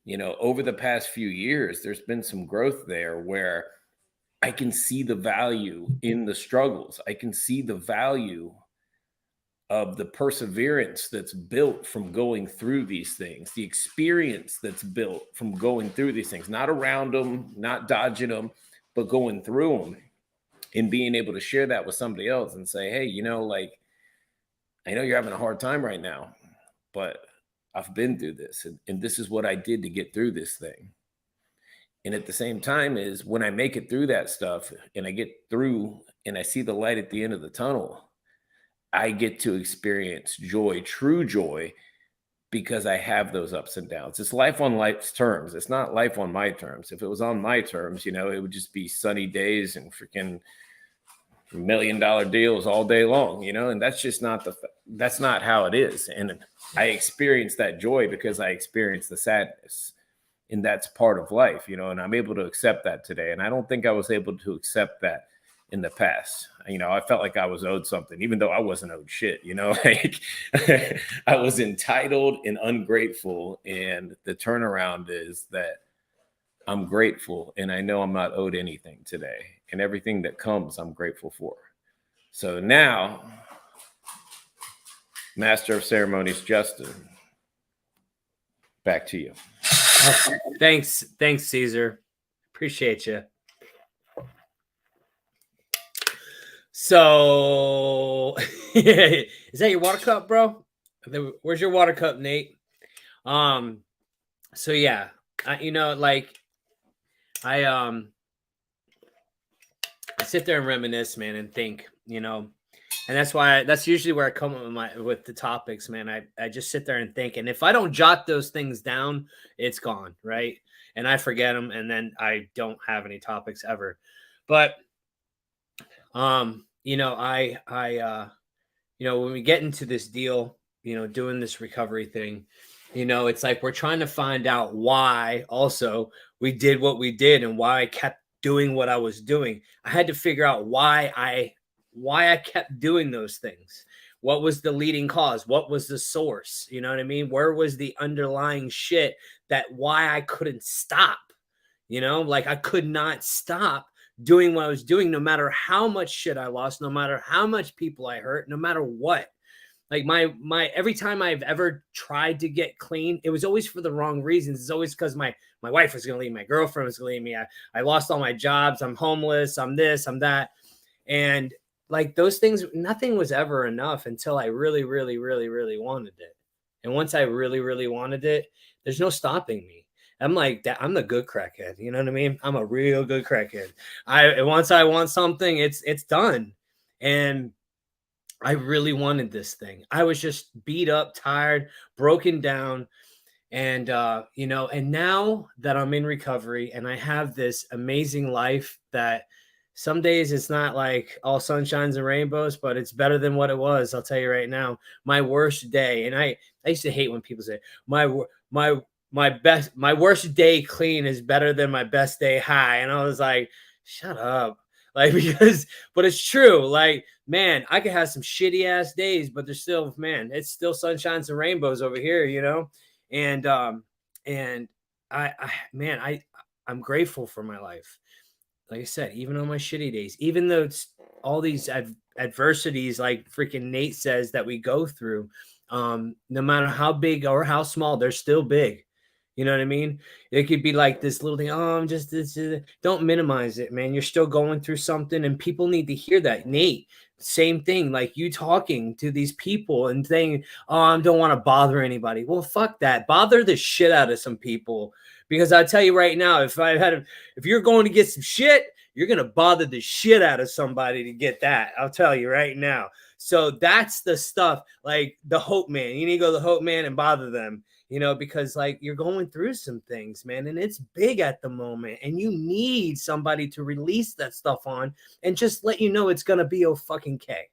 S2: you know, over the past few years, there's been some growth there where I can see the value in the struggles. I can see the value of the perseverance that's built from going through these things, the experience that's built from going through these things, not around them, not dodging them, but going through them, and being able to share that with somebody else and say, hey, like, I know you're having a hard time right now, but I've been through this, and this is what I did to get through this thing. And at the same time is when I make it through that stuff and I get through and I see the light at the end of the tunnel, I get to experience joy, true joy, because I have those ups and downs. It's life on life's terms. It's not life on my terms. If it was on my terms, it would just be sunny days and freaking $1 million deals all day long, and that's just that's not how it is. And I experience that joy because I experience the sadness, and that's part of life, and I'm able to accept that today. And I don't think I was able to accept that in the past. I felt like I was owed something, even though I wasn't owed shit, like I was entitled and ungrateful. And the turnaround is that I'm grateful, and I know I'm not owed anything today, and everything that comes, I'm grateful for. So now, Master of Ceremonies, Justin, back to you.
S1: Oh, thanks, Caesar. Appreciate you. So, is that your water cup, bro? Where's your water cup, Nate? So yeah, I sit there and reminisce, man, and think, and that's usually where I come up with the topics, man. I just sit there and think, and if I don't jot those things down, it's gone, right? And I forget them, and then I don't have any topics ever. But when we get into this deal, doing this recovery thing, it's like we're trying to find out why also we did what we did and why I kept doing what I was doing. I had to figure out why I kept doing those things. What was the leading cause? What was the source? You know what I mean? Where was the underlying shit that why I couldn't stop? Like I could not stop doing what I was doing, no matter how much shit I lost, no matter how much people I hurt, no matter what. Like my every time I've ever tried to get clean, it was always for the wrong reasons. It's always because my wife was going to leave, my girlfriend was going to leave me. I lost all my jobs. I'm homeless. I'm this, I'm that. And like those things, nothing was ever enough until I really, really, really, really wanted it. And once I really, really wanted it, there's no stopping me. I'm like that. I'm the good crackhead. You know what I mean? I'm a real good crackhead. Once I want something, it's done. And I really wanted this thing. I was just beat up, tired, broken down. And, and now that I'm in recovery and I have this amazing life that some days it's not like all sunshines and rainbows, but it's better than what it was. I'll tell you right now, my worst day. And I used to hate when people say my worst day clean is better than my best day high. And I was like, shut up. Like, but it's true. Like, man, I could have some shitty ass days, but there's still, man, it's still sunshines and rainbows over here, And I'm grateful for my life. Like I said, even on my shitty days, even though it's all these adversities, like freaking Nate says, that we go through, no matter how big or how small, they're still big. You know what I mean? It could be like this little thing. Oh, I'm just this. Don't minimize it, man. You're still going through something, and people need to hear that. Nate, same thing. Like you talking to these people and saying, "Oh, I don't want to bother anybody." Well, fuck that. Bother the shit out of some people, because I tell you right now, if you're going to get some shit, you're gonna bother the shit out of somebody to get that. I'll tell you right now. So that's the stuff. Like the Hope Man. You need to go to the Hope Man and bother them. Because like you're going through some things, man, and it's big at the moment, and you need somebody to release that stuff on and just let you know it's going to be fucking okay.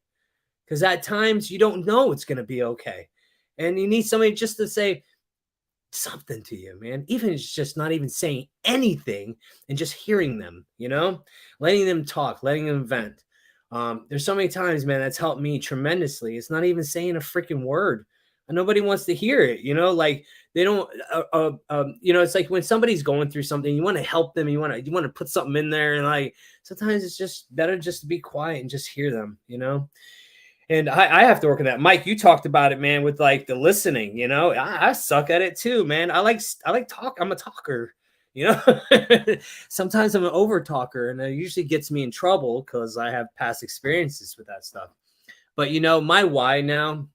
S1: Because at times you don't know it's going to be okay. And you need somebody just to say something to you, man. Even if it's just not even saying anything and just hearing them, letting them talk, letting them vent. There's so many times, man, that's helped me tremendously. It's not even saying a freaking word. Nobody wants to hear it, like they don't, it's like when somebody's going through something, you want to help them. You want to put something in there. And like, sometimes it's just better just to be quiet and just hear them, And I have to work on that. Mike, you talked about it, man, with like the listening, you know, I suck at it too, man. I like talk. I'm a talker, you know. Sometimes I'm an over talker, and it usually gets me in trouble because I have past experiences with that stuff. But you know, my why now,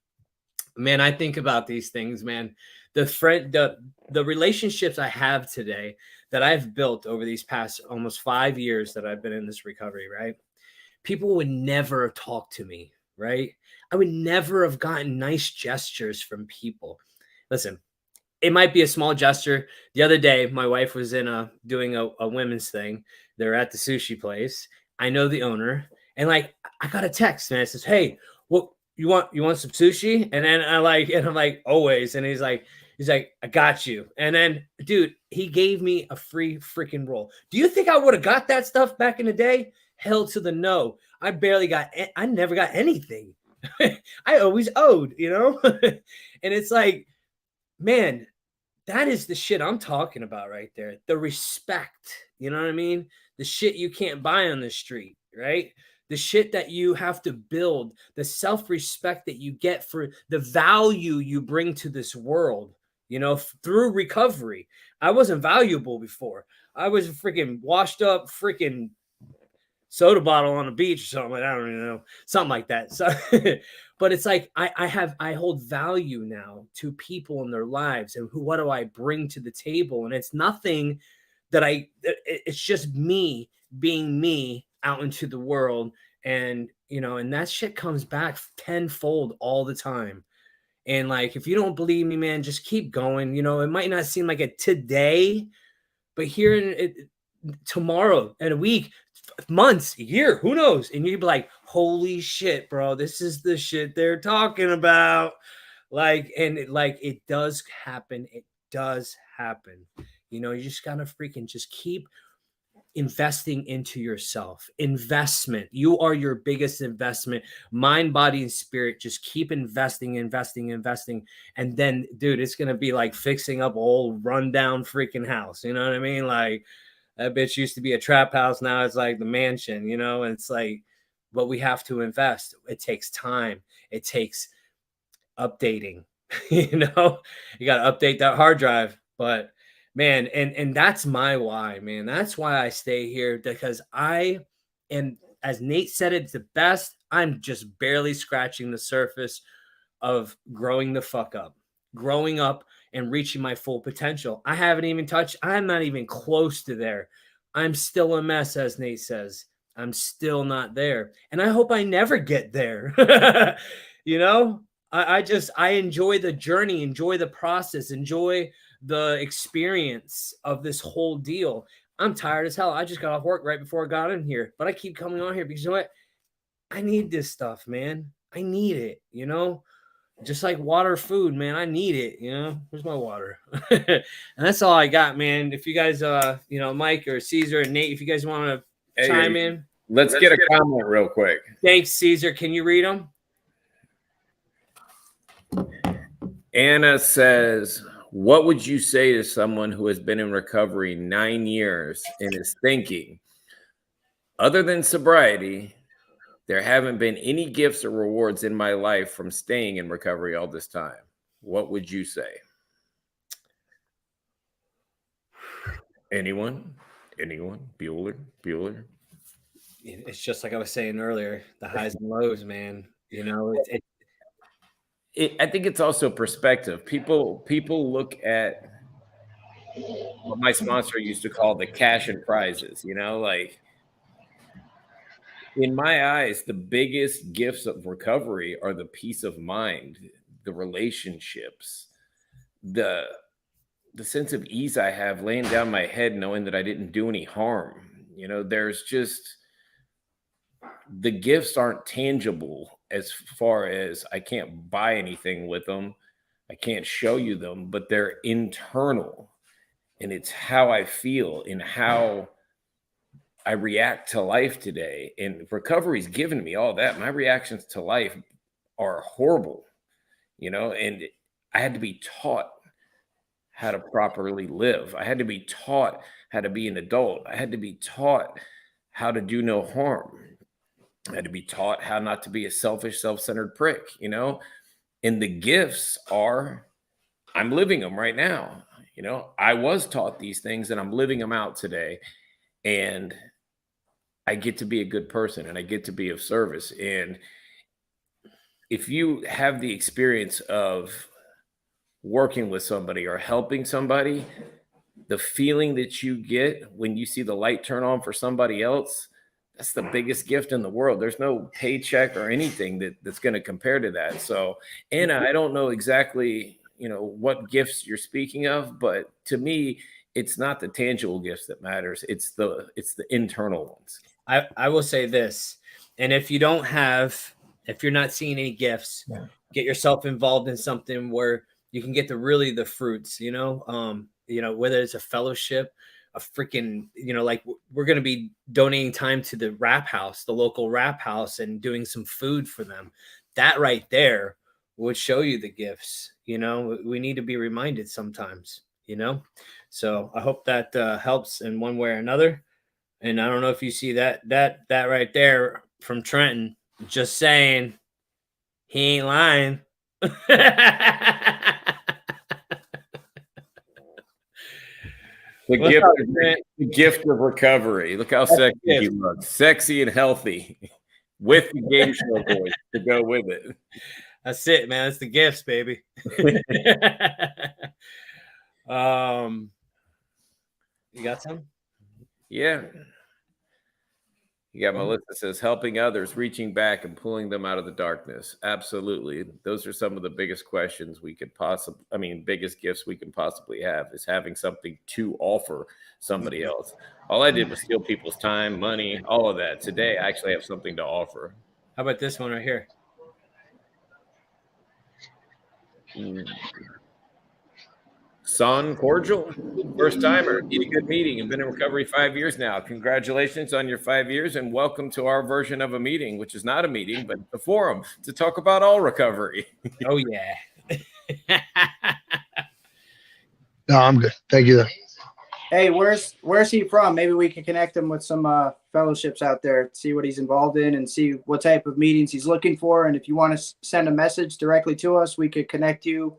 S1: man, I think about these things, man. The relationships I have today that I've built over these past almost 5 years that I've been in this recovery, right? People would never have talked to me, right? I would never have gotten nice gestures from people. Listen, it might be a small gesture. The other day, my wife was doing a women's thing. They're at the sushi place. I know the owner, and like I got a text, and it says, "Hey, what you want some sushi?" And then I'm like, always. And he's like, I got you. And then, dude, he gave me a free freaking roll. Do you think I would have got that stuff back in the day? Hell to the no. I never got anything. I always owed, you know? And it's like, man, that is the shit I'm talking about right there. The respect, you know what I mean? The shit you can't buy on the street, right? The shit that you have to build, the self-respect that you get for the value you bring to this world, you know, through recovery. I wasn't valuable before. I was a freaking washed up freaking soda bottle on the beach or something. I don't even know, something like that. So, but it's like I hold value now to people in their lives, and what do I bring to the table? And it's nothing that it's just me being me out into the world, and you know, and that shit comes back tenfold all the time. And like, if you don't believe me, man, just keep going. You know, it might not seem like it today, but here in it, tomorrow, in a week, months, a year, who knows? And you'd be like, holy shit, bro, this is the shit they're talking about. Like, and it does happen. It does happen. You know, you just gotta freaking just keep investing into yourself. Investment. You are your biggest investment. Mind, body, and spirit. Just keep investing. And then, dude, it's gonna be like fixing up an old rundown freaking house. You know what I mean? Like, that bitch used to be a trap house. Now it's like the mansion, you know? And it's like, but we have to invest. It takes time. It takes updating, you know? You got to update that hard drive. But man, and that's my why, man. That's why I stay here, because I am, as Nate said, it's the best. I'm just barely scratching the surface of growing up and reaching my full potential. I haven't even touched, I'm not even close to there. I'm still a mess, as Nate says. I'm still not there. And I hope I never get there. You know, I enjoy the journey, enjoy the process, enjoy the experience of this whole deal. I'm tired as hell. I just got off work right before I got in here, but I keep coming on here because you know what? I need this stuff, man. I need it, you know? Just like water, food, man. I need it, you know. Where's my water? And that's all I got, man. If you guys you know, Mike or Caesar and Nate, if you guys want to chime in.
S2: Let's get a comment real quick.
S1: Thanks, Caesar. Can you read them?
S2: Anna says, what would you say to someone who has been in recovery 9 years and is thinking, other than sobriety, there haven't been any gifts or rewards in my life from staying in recovery all this time? What would you say? Anyone? Bueller?
S1: It's just like I was saying earlier, the highs and lows, man. You know,
S2: I think it's also perspective. People look at what my sponsor used to call the cash and prizes, you know, like in my eyes, the biggest gifts of recovery are the peace of mind, the relationships, the sense of ease I have laying down my head knowing that I didn't do any harm. You know, there's just, the gifts aren't tangible as far as I can't buy anything with them. I can't show you them, but they're internal. And it's how I feel and how I react to life today. And recovery's given me all that. My reactions to life are horrible, you know, and I had to be taught how to properly live. I had to be taught how to be an adult. I had to be taught how to do no harm. I had to be taught how not to be a selfish, self-centered prick, you know? And the gifts are, I'm living them right now. You know, I was taught these things and I'm living them out today. And I get to be a good person and I get to be of service. And if you have the experience of working with somebody or helping somebody, the feeling that you get when you see the light turn on for somebody else, that's the biggest gift in the world. There's no paycheck or anything that's going to compare to that. So, Anna, I don't know exactly, you know, what gifts you're speaking of, but to me, it's not the tangible gifts that matters. It's the internal ones.
S1: I will say this, and if you're not seeing any gifts, get yourself involved in something where you can get the fruits, you know, whether it's a fellowship, a freaking, you know, like we're going to be donating time to the rap house, the local rap house, and doing some food for them. That right there would show you the gifts. You know, we need to be reminded sometimes, you know? So I hope that helps in one way or another. And I don't know if you see that right there from Trenton, just saying he ain't lying.
S2: The gift of recovery. Look how sexy you look. Sexy and healthy with the game show voice to go with it.
S1: That's it, man. That's the gifts, baby. You got some?
S2: Yeah. You got Melissa says, helping others, reaching back and pulling them out of the darkness. Absolutely. Those are some of the biggest questions we could biggest gifts we can possibly have is having something to offer somebody else. All I did was steal people's time, money, all of that. Today, I actually have something to offer.
S1: How about this one right here?
S2: Son Cordial, first timer, need a good meeting and been in recovery 5 years now. Congratulations on your 5 years and welcome to our version of a meeting, which is not a meeting, but a forum to talk about all recovery.
S1: Oh, yeah.
S3: No, I'm good. Thank you.
S4: Hey, where's he from? Maybe we can connect him with some fellowships out there, see what he's involved in and see what type of meetings he's looking for. And if you want to send a message directly to us, we could connect you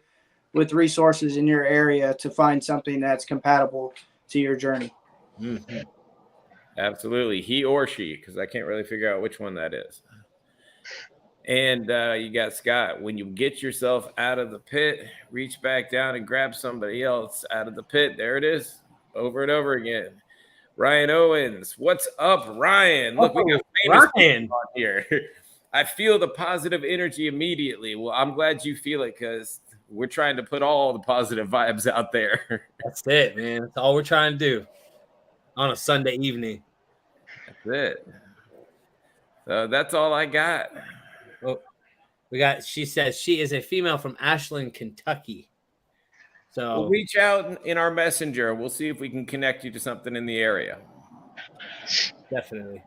S4: with resources in your area to find something that's compatible to your journey.
S2: Mm-hmm. Absolutely. He or she, because I can't really figure out which one that is. And you got Scott. When you get yourself out of the pit, reach back down and grab somebody else out of the pit. There it is. Over and over again. Ryan Owens. What's up, Ryan? Look, we got famous Ryan on here. I feel the positive energy immediately. Well, I'm glad you feel it because we're trying to put all the positive vibes out there.
S1: That's it, man. That's all we're trying to do on a Sunday evening.
S2: That's it. So that's all I got.
S1: Well, she says she is a female from Ashland, Kentucky. So
S2: we'll reach out in our messenger. We'll see if we can connect you to something in the area.
S1: Definitely.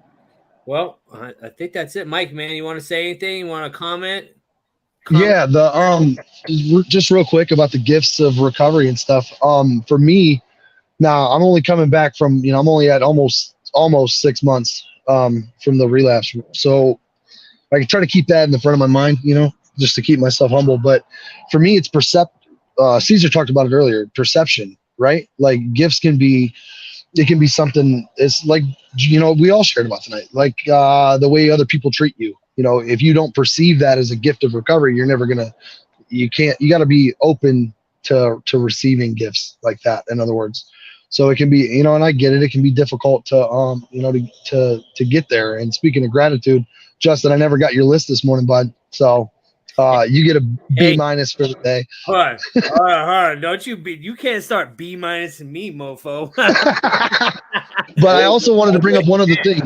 S1: Well, I think that's it. Mike, man, you want to say anything? You want to comment?
S3: Yeah, just real quick about the gifts of recovery and stuff. For me, now I'm only coming back from, I'm only at almost 6 months from the relapse. So I can try to keep that in the front of my mind, just to keep myself humble. But for me, it's Caesar talked about it earlier, perception, right? Like gifts can be something. It's like, we all shared about tonight, like the way other people treat you. If you don't perceive that as a gift of recovery, you're never you got to be open to receiving gifts like that. In other words, so it can be, and I get it. It can be difficult to, to get there. And speaking of gratitude, Justin, I never got your list this morning, bud. So you get a B- for the day.
S1: Hold on. Don't you can't start B- in me, mofo.
S3: But I also wanted to bring up one other thing.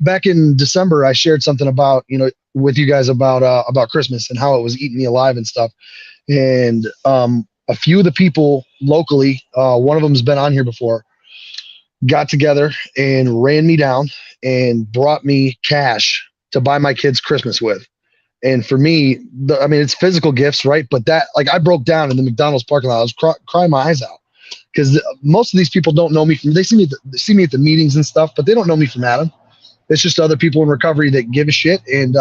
S3: Back in December, I shared something about, with you guys about Christmas and how it was eating me alive and stuff. And a few of the people locally, one of them's been on here before, got together and ran me down and brought me cash to buy my kids Christmas with. And for me, it's physical gifts, right? But that, like, I broke down in the McDonald's parking lot. I was crying my eyes out because most of these people don't know me they see me at the meetings and stuff, but they don't know me from Adam. It's just other people in recovery that give a shit, and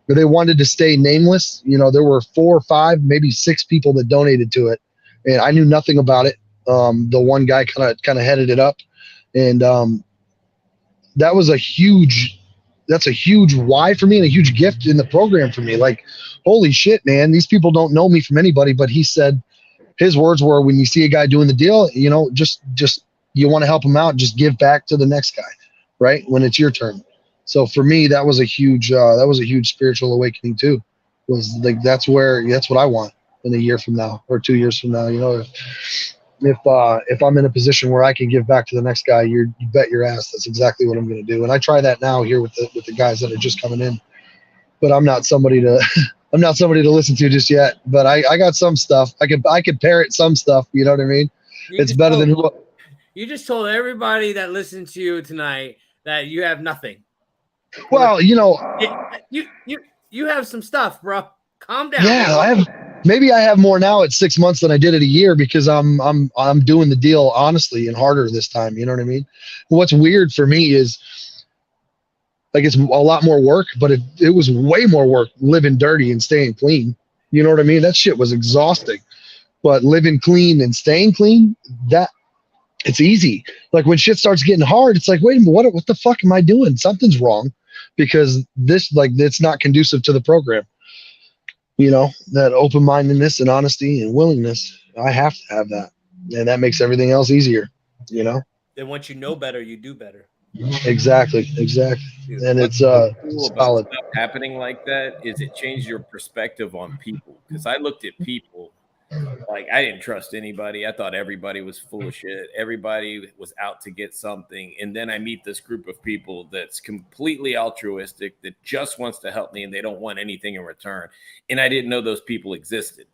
S3: they wanted to stay nameless. You know, there were 4 or 5, maybe 6 people that donated to it, and I knew nothing about it. The one guy kind of headed it up, and that's a huge why for me and a huge gift in the program for me. Like, holy shit, man, these people don't know me from anybody, but he said his words were, when you see a guy doing the deal, you know, just you want to help him out, just give back to the next guy, right, when it's your turn. So for me, that was a huge spiritual awakening too. Was like, that's what I want in a year from now or 2 years from now. You know, if I'm in a position where I can give back to the next guy, you bet your ass that's exactly what I'm going to do. And I try that now here with the guys that are just coming in. But I'm not somebody to listen to just yet. But I got some stuff. I could parrot some stuff. You know what I mean? It's better than who.
S1: You just told everybody that listened to you tonight that you have nothing.
S3: Well, you know,
S1: you have some stuff, bro. Calm down.
S3: Yeah, I have more now at 6 months than I did at a year, because I'm doing the deal honestly and harder this time. You know what I mean? What's weird for me is, like, it's a lot more work, but it was way more work living dirty and staying clean. You know what I mean? That shit was exhausting. But living clean and staying clean, that it's easy. Like, when shit starts getting hard, it's like, wait a minute, what the fuck am I doing? Something's wrong, because this, like, it's not conducive to the program. You know, that open-mindedness and honesty and willingness, I have to have that. And that makes everything else easier, you know?
S1: Then once you know better, you do better.
S3: Exactly.
S2: Dude,
S3: And it's
S2: cool about
S3: solid.
S2: stuff happening like that is it changed your perspective on people. Because I looked at people like I didn't trust anybody. I thought everybody was full of shit. Everybody was out to get something. And then I meet this group of people that's completely altruistic, that just wants to help me, and they don't want anything in return. And I didn't know those people existed.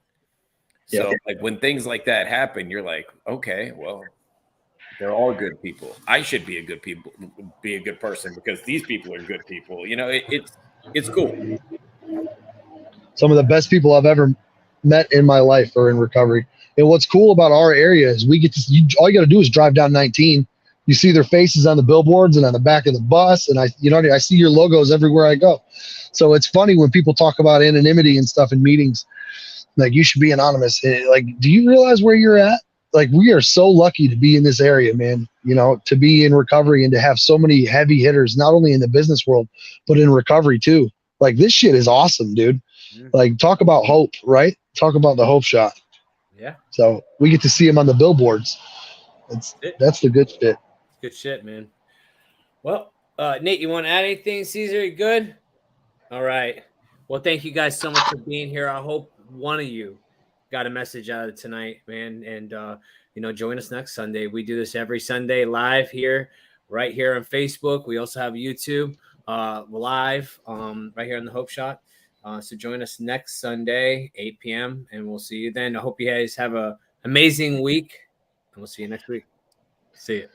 S2: So like, when things like that happen, you're like, okay, well, they're all good people. I should be a good person, because these people are good people. You know, it's cool.
S3: Some of the best people I've ever met in my life are in recovery. And what's cool about our area is we get to, all you got to do is drive down 19. You see their faces on the billboards and on the back of the bus. And I see your logos everywhere I go. So it's funny when people talk about anonymity and stuff in meetings, like, you should be anonymous. Like, do you realize where you're at? Like, we are so lucky to be in this area, man, you know, to be in recovery and to have so many heavy hitters, not only in the business world, but in recovery too. Like, this shit is awesome, dude. Like, talk about hope, right? Talk about the hope shot.
S1: Yeah.
S3: So we get to see him on the billboards. That's the good shit.
S1: Good shit, man. Well, Nate, you want to add anything? Caesar, you good? All right. Well, thank you guys so much for being here. I hope one of you got a message out of it tonight, man. And, join us next Sunday. We do this every Sunday live here, right here on Facebook. We also have YouTube live right here on the Hope Shot. So join us next Sunday, 8 p.m., and we'll see you then. I hope you guys have an amazing week, and we'll see you next week. See you.